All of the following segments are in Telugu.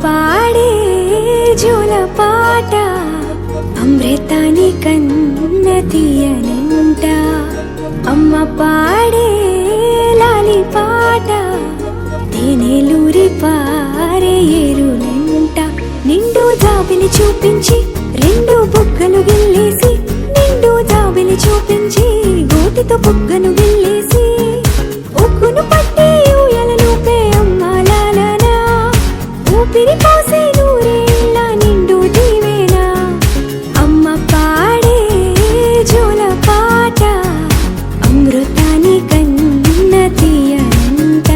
పాడే జోల పాట అమృతాని కన్న తీయనంట. అమ్మ పాడే లాలి పాట తేనెలూరి పారే ఏరులంట. నిండు జాబిలి చూపించి రెండు బుగ్గలు గిల్లేసి, నిండు జాబిలి చూపించి గోటితో బుగ్గను గిల్లేసి, ఉగ్గును పట్టి ఊయలను పే అమ్మాలనా, ఊపిరి పోసే నూరేళ్ళ నిండు దీవేనా. అమ్మ పాడే జోల పాట అమృతాని కన్న తీయనంట.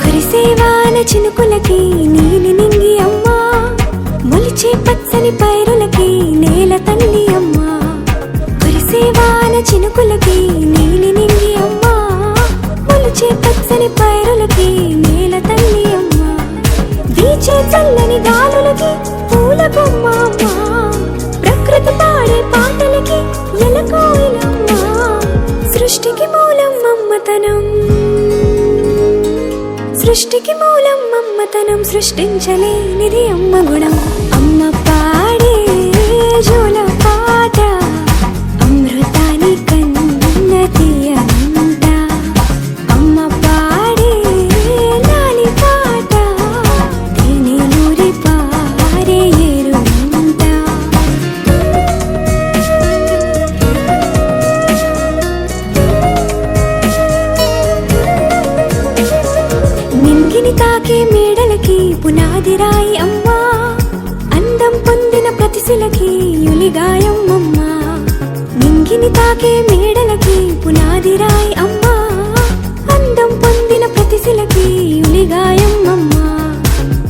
కురిసేవాన చినుకులకి నీలి నింగి అమ్మా, మొలిచే పచ్చని పైరులకి నేల తల్లి అమ్మా. కురిసేవాన చినుకులకి నీలి నింగి అమ్మా, మొలిచే పచ్చని పైరులకి నేల తల్లి అమ్మా. వీచే చల్లని గాలులకి పూల బొమ్మ అమ్మా, ప్రకృతి పాడే పాటలకి ఎలకోయిలమ్మా. సృష్టికి మూలం మమ్మతనం, సృష్టికి మూలం మమ్మతనం, సృష్టించలేనిది అమ్మ గుణం. అమ్మ పాడే జోల పాట అమృతాని కన్న తీయనంట. అమ్మ పాడే లాలి పాట తేనెలూరి పారే ఏరులంట. నింగిని తాకే మేడలకి పునాది రాయి అమ్మా, అందం పొందిన ప్రతిశిలకి యులిగాయం అమ్మా. నింగిని తాకే మేడలకి పునాది రాయి అమ్మా, అందం పొందిన ప్రతిశిలకి యులిగాయం అమ్మా.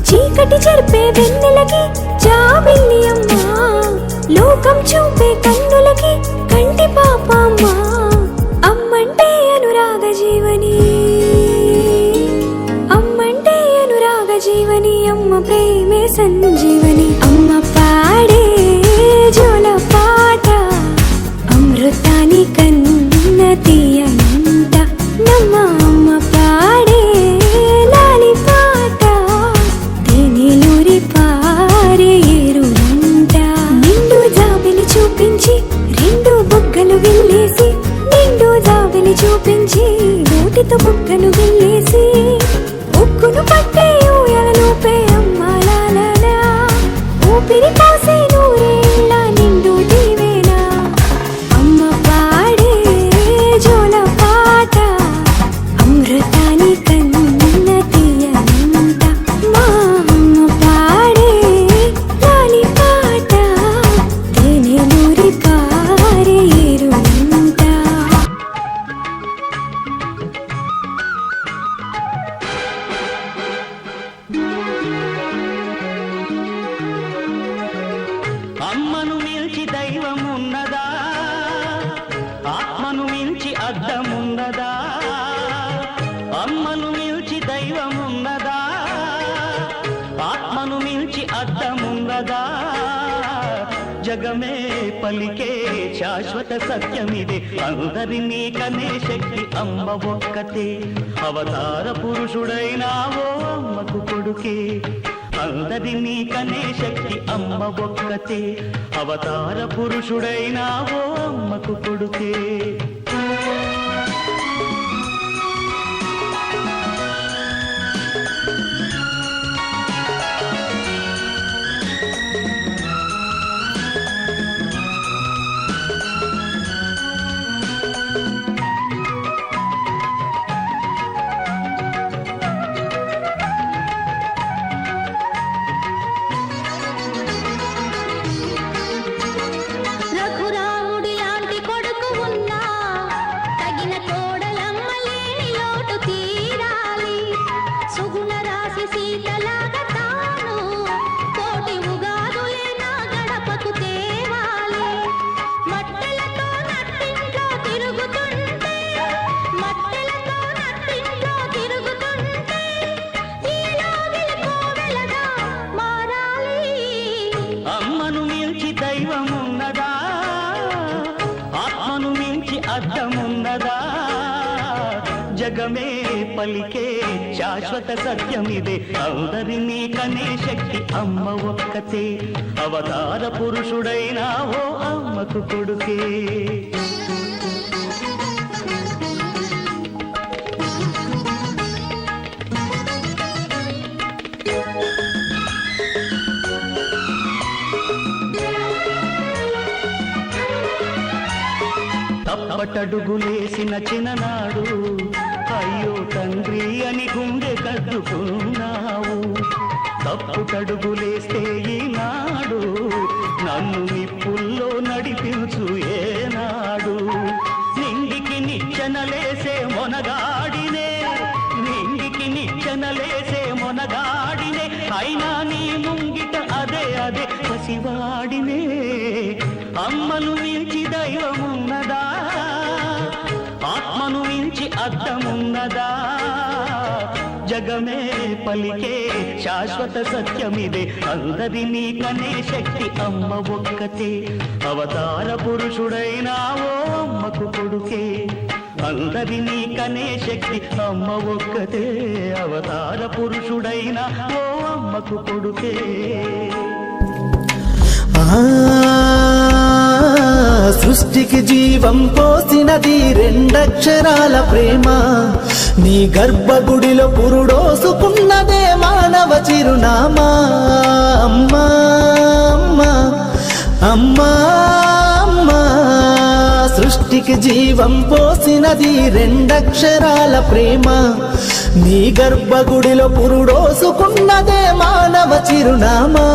చీకటి చెరిపే వెన్నెలకి జాబిల్లి అమ్మా, లోకం చూపే కన్నులకి కంటి పాప అమ్మా. అమ్మంటే అనురాగ జీవని, అమ్మంటే అనురాగ జీవని, అమ్మ ప్రేమే సంజీవని. అమ్మ పాడే జోల పాట అమృతాని కన్న తీయనంట. నమ్మ అమ్మ పాడే లాలి పాట తేనెలూరి పారే ఏరులంట. నిండు జాబిలి చూపించి రెండు బుగ్గలు గిల్లేసి, నిండు జాబిలి చూపించి నోటితో బుగ్గను గిల్లేసి, ఉగ్గును పట్టే ఊయలను పే అమ్మాలనా, ఊపిరి పోసే నూరేళ్ళ నిండు దీవేనా. అమ్మ పాడే జోల పాట అమృతాని కన్న తీయనంట. మా అమ్మ పాడే లాలి పాట తేనెలూరి పారే ఏరులంట. అమ్మను మించి దైవం ఉన్నదా, ఆత్మను మించి అద్దమున్నదా. అమ్మను మించి దైవం ఉన్నదా, ఆత్మను మించి అద్దమున్నదా. జగమే పలికే శాశ్వత సత్యమిదే, అందరినీ కనే శక్తి అమ్మ ఒక్కతే. అవతార పురుషుడైనావో అమ్మకు కొడుకే, అందరినీ కనే శక్తి అమ్మ ఒక్కతే. అవతార పురుషుడైనావో అమ్మకు కొడుకే. రఘురాముడి లాంటి కొడుకు ఉన్నా తగిన కోడలమ్మ లేని లోటు తీరాలి. సుగుణ రాసి సీతలాగా తాను కోటి ఉగాదులే నా గడపకు తేవాలి. మట్టెలతో నట్టింట్లో తిరుగుతుంటే, మట్టెలతో నట్టింట్లో తిరుగుతుంటే, ఈ లోగిలి కోడలగా మారాలి. జగమే పలికే శాశ్వత సత్యమిదే అందరినీ కనే శక్తి అమ్మ ఒక్కతే అవతార పురుషుడైనా ఓ అమ్మకు కొడుకే తప్పటడుగులేసిన చిన్ననాడు అయ్యో తండ్రి అని గుండె కద్దుకున్నావు తప్పుటడుగులేస్తే ఈనాడు నన్ను నిప్పుల్లో నడిపించు ఏనాడు నింగికి నిచ్చెనలేసే మొనగాడినే నింగికి నిచ్చెనలేసే మొనగాడినే అయినా నీ ముంగిట అదే అదే పసివాడినే అమ్మను మించి దైవమున్నదా ఆత్మను మించి అర్థమున్నదా జగమే పలికే శాశ్వత సత్యమిదే అందరినీ కనే శక్తి అమ్మ ఒక్కతే అవతార పురుషుడైనా ఓ అమ్మకు కొడుకే అందరినీ కనే శక్తి అమ్మ ఒక్కతే అవతార పురుషుడైనా ఓ అమ్మకు కొడుకే సృష్టికి జీవం పోసినది రెండక్షరాల ప్రేమ నీ గర్భగుడిలో పురుడోసుకున్నదే మానవ చిరునామా అమ్మా అమ్మా అమ్మా అమ్మా సృష్టికి జీవం పోసినది రెండక్షరాల ప్రేమ నీ గర్భగుడిలో పురుడోసుకున్నదే మానవ చిరునామా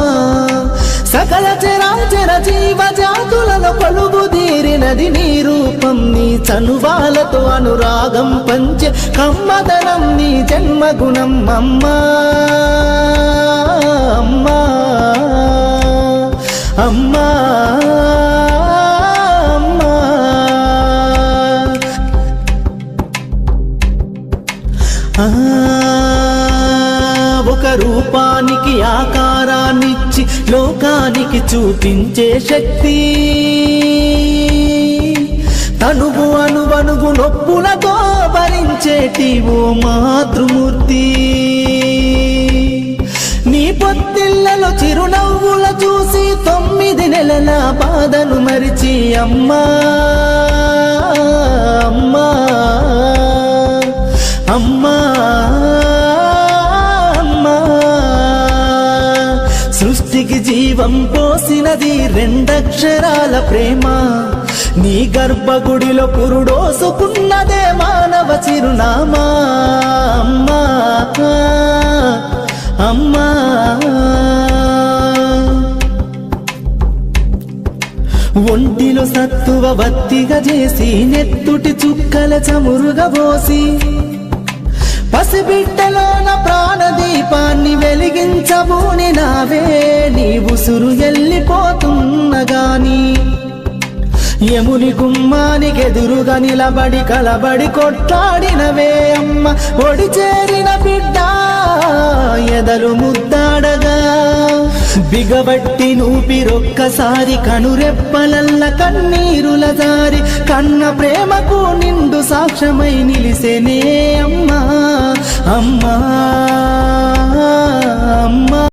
సకల చరాచర జీవ జాతులను కొలుగుదీరినది నీ రూపం నీ చనువాలతో అనురాగం పంచే కమ్మదనం నీ జన్మగుణం అమ్మా అమ్మా అమ్మా ఒక రూపానికి ఆకారాన్నిచ్చి లోకానికి చూపించే శక్తి తనువు అనువనుగు నొప్పులతో భరించేటి ఓ మాతృమూర్తి నీ పొత్తిళ్లలో చిరునవ్వుల చూసి 9 నెలల బాధను మరిచి అమ్మా అమ్మా అమ్మా సృష్టికి జీవం పోసినది రెండక్షరాల ప్రేమ నీ గర్భగుడిలో పురుడోసుకున్నదే మానవ చిరునామా అమ్మా అమ్మా ఒంటిలో సత్తువ బత్తిగా చేసి నెత్తుటి చుక్కల చమురుగా పోసి పసిబిడ్డలోన ప్రాణదీపాన్ని వెలిగించబూని నావే నీ ఉసురు ఎల్లిపోతున్నగాని యముని గుమ్మానికి ఎదురుగా నిలబడి కలబడి కొట్లాడినవే అమ్మ ఒడి చేరిన బిడ్డ ఎదలు ముద్దాడగా బిగబట్టి నూపిరొక్కసారి కనురెప్పలల్ల కన్నీరుల జారి కన్న ప్రేమకు నిండు సాక్ష్యమై నిలిసేనే అమ్మా అమ్మా